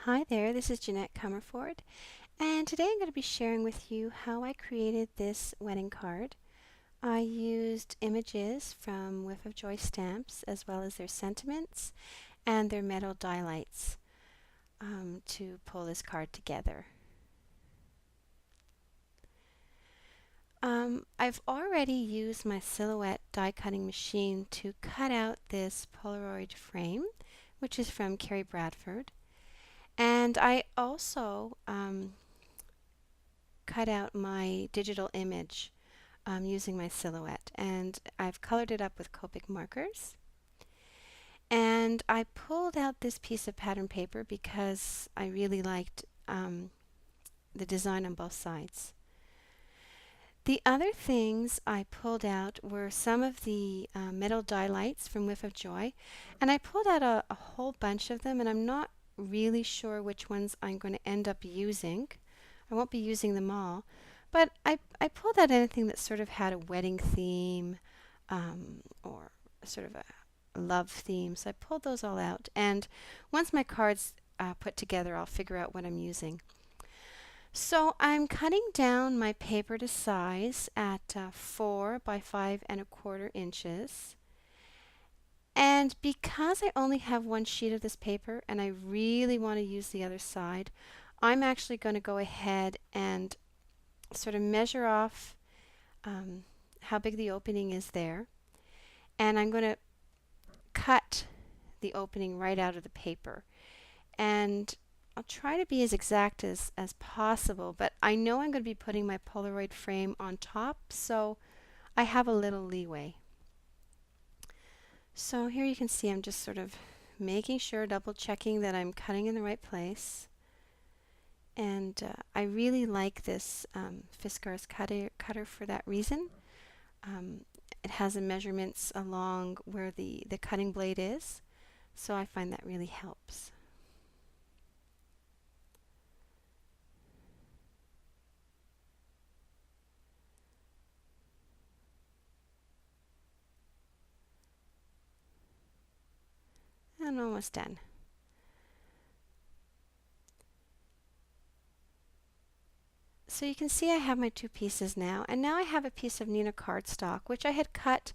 Hi there, this is Jeanette Comerford, and today I'm going to be sharing with you how I created this wedding card. I used images from Whiff of Joy stamps as well as their sentiments and their metal die lights to pull this card together. I've already used my Silhouette die cutting machine to cut out this Polaroid frame, which is from Carrie Bradford. And I also cut out my digital image using my Silhouette, and I've colored it up with Copic markers. And I pulled out this piece of pattern paper because I really liked the design on both sides. The other things I pulled out were some of the metal die lights from Whiff of Joy, and I pulled out a whole bunch of them, and I'm not really sure which ones I'm going to end up using. I won't be using them all, but I pulled out anything that sort of had a wedding theme or sort of a love theme. So I pulled those all out, and once my card's put together, I'll figure out what I'm using. So I'm cutting down my paper to size at 4 by 5¼ inches. And because I only have one sheet of this paper and I really want to use the other side, I'm actually going to go ahead and sort of measure off how big the opening is there. And I'm going to cut the opening right out of the paper. And I'll try to be as exact as possible, but I know I'm going to be putting my Polaroid frame on top, so I have a little leeway. So here you can see I'm just sort of making sure, double checking that I'm cutting in the right place. And I really like this Fiskars cutter for that reason. It has the measurements along where the cutting blade is, so I find that really helps. And almost done. So you can see I have my two pieces now, and now I have a piece of Neenah cardstock, which I had cut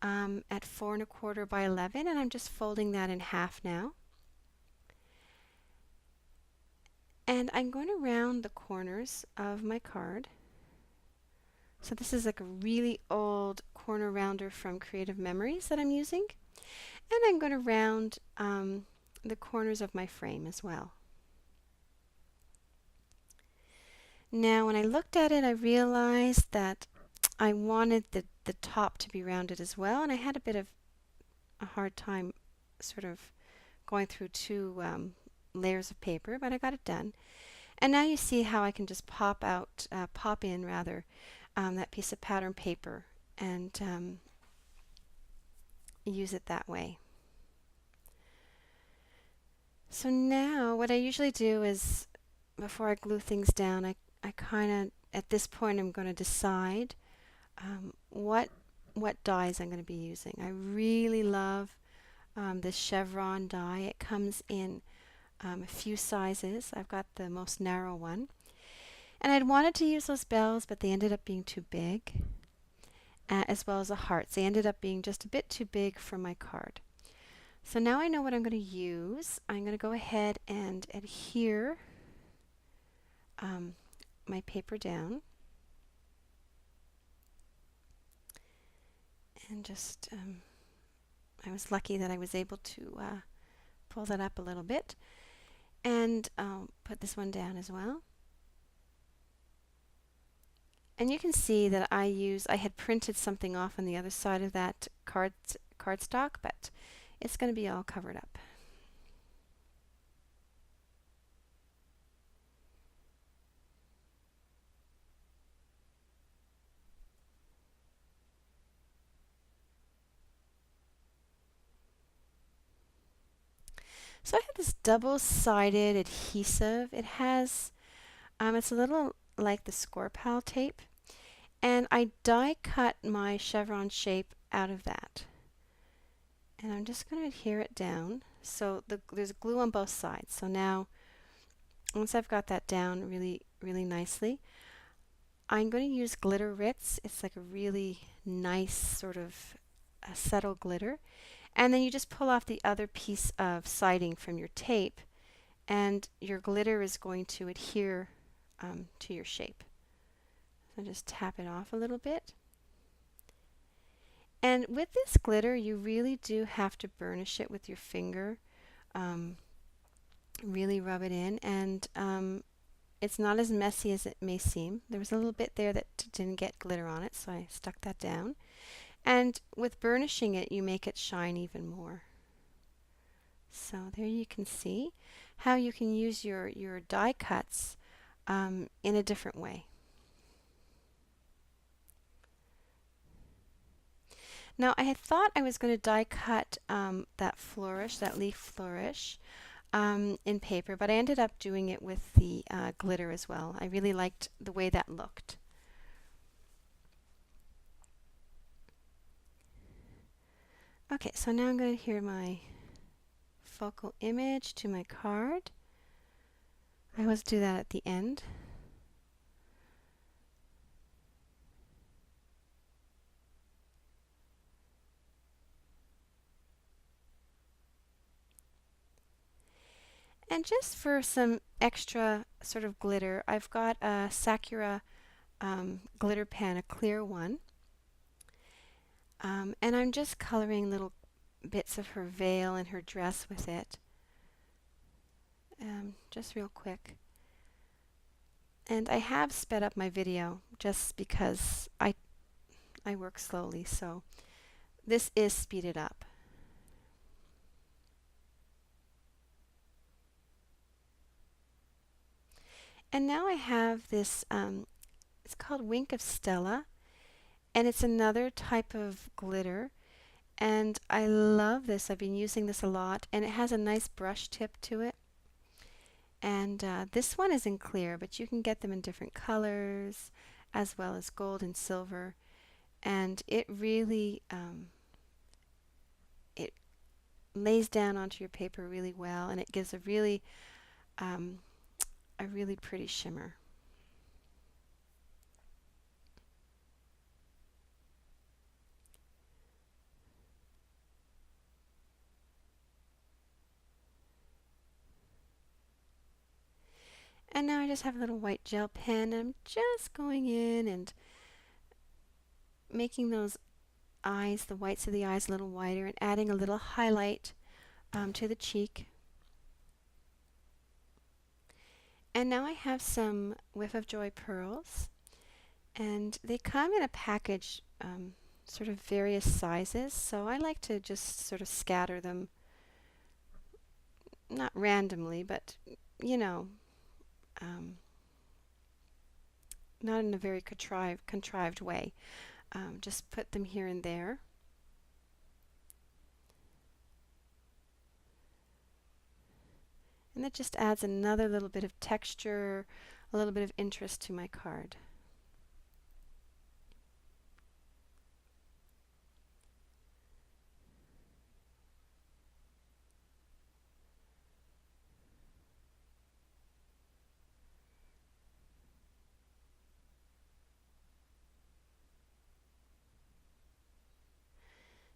at 4¼ by 11, and I'm just folding that in half now. And I'm going to round the corners of my card. So this is like a really old corner rounder from Creative Memories that I'm using. And I'm going to round the corners of my frame as well. Now when I looked at it, I realized that I wanted the top to be rounded as well, and I had a bit of a hard time sort of going through two layers of paper, but I got it done. And now you see how I can just pop in that piece of pattern paper and use it that way. So now what I usually do is, before I glue things down, I kind of, at this point, I'm going to decide what dies I'm going to be using. I really love this chevron die. It comes in a few sizes. I've got the most narrow one. And I'd wanted to use those bells, but they ended up being too big, as well as the hearts. They ended up being just a bit too big for my card. So now I know what I'm going to use. I'm going to go ahead and adhere my paper down. And just, I was lucky that I was able to pull that up a little bit. And I'll put this one down as well. And you can see that I had printed something off on the other side of that cardstock, but it's going to be all covered up. So I have this double-sided adhesive. It has, it's a little like the Score Pal tape, and I die cut my chevron shape out of that. And I'm just going to adhere it down. So there's glue on both sides. So now once I've got that down really nicely, I'm going to use glitter Ritz. It's like a really nice sort of subtle glitter. And then you just pull off the other piece of siding from your tape, and your glitter is going to adhere to your shape. So just tap it off a little bit. And with this glitter, you really do have to burnish it with your finger. Really rub it in, and it's not as messy as it may seem. There was a little bit there that didn't get glitter on it, so I stuck that down. And with burnishing it, you make it shine even more. So there you can see how you can use your die cuts in a different way. Now I had thought I was going to die cut that flourish, that leaf flourish, in paper, but I ended up doing it with the glitter as well. I really liked the way that looked. Okay, so now I'm going to adhere my focal image to my card. I always do that at the end. And just for some extra sort of glitter, I've got a Sakura glitter pen, a clear one. And I'm just coloring little bits of her veil and her dress with it. Just real quick. And I have sped up my video just because I work slowly, so this is speeded up. And now I have this, it's called Wink of Stella, and it's another type of glitter. And I love this. I've been using this a lot, and it has a nice brush tip to it. And this one is in clear, but you can get them in different colors, as well as gold and silver. And it really, it lays down onto your paper really well, and it gives a really pretty shimmer. And now I just have a little white gel pen. I'm just going in and making those eyes, the whites of the eyes, a little whiter, and adding a little highlight to the cheek. And now I have some Whiff of Joy pearls, and they come in a package, sort of various sizes, so I like to just sort of scatter them, not randomly, but you know, not in a very contrived way. Just put them here and there. And that just adds another little bit of texture, a little bit of interest to my card.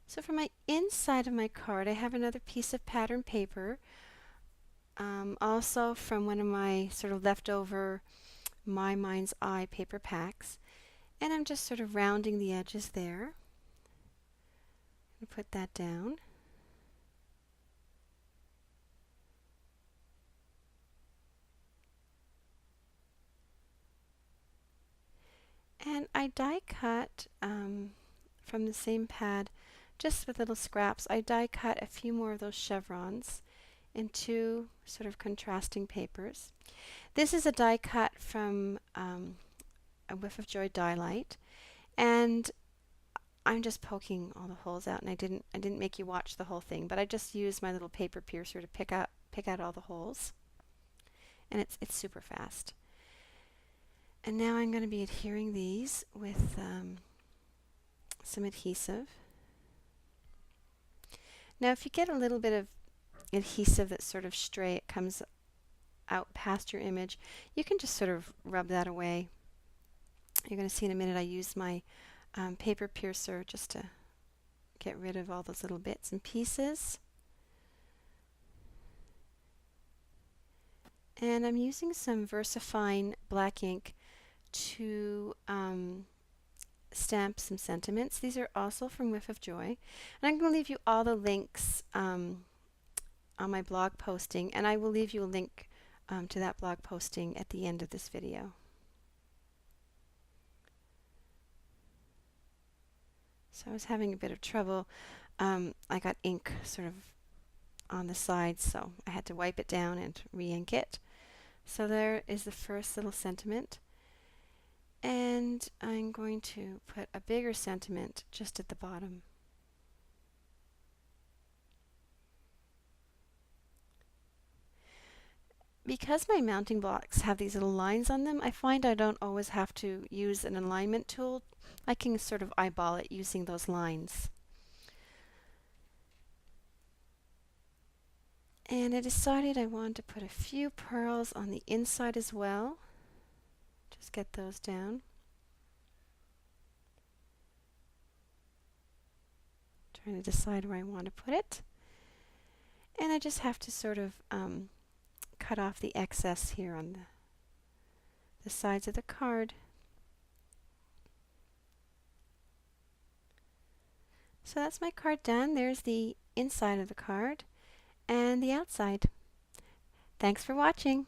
So for my inside of my card, I have another piece of pattern paper, also from one of my sort of leftover My Mind's Eye paper packs. And I'm just sort of rounding the edges there. I'm going to put that down. And I die cut from the same pad, just with little scraps. I die cut a few more of those chevrons in two sort of contrasting papers. This is a die cut from a Whiff of Joy die light, and I'm just poking all the holes out, and I didn't make you watch the whole thing, but I just used my little paper piercer to pick out all the holes, and it's super fast. And now I'm going to be adhering these with some adhesive. Now if you get a little bit of adhesive that's sort of stray, it comes out past your image, you can just sort of rub that away. You're going to see in a minute I use my paper piercer just to get rid of all those little bits and pieces. And I'm using some VersaFine black ink to stamp some sentiments. These are also from Whiff of Joy. And I'm going to leave you all the links on my blog posting, and I will leave you a link to that blog posting at the end of this video. So I was having a bit of trouble. I got ink sort of on the sides, so I had to wipe it down and re-ink it. So there is the first little sentiment. And I'm going to put a bigger sentiment just at the bottom. Because my mounting blocks have these little lines on them, I find I don't always have to use an alignment tool. I can sort of eyeball it using those lines. And I decided I wanted to put a few pearls on the inside as well. Just get those down. Trying to decide where I want to put it. And I just have to sort of cut off the excess here on the sides of the card. So that's my card done. There's the inside of the card and the outside. Thanks for watching.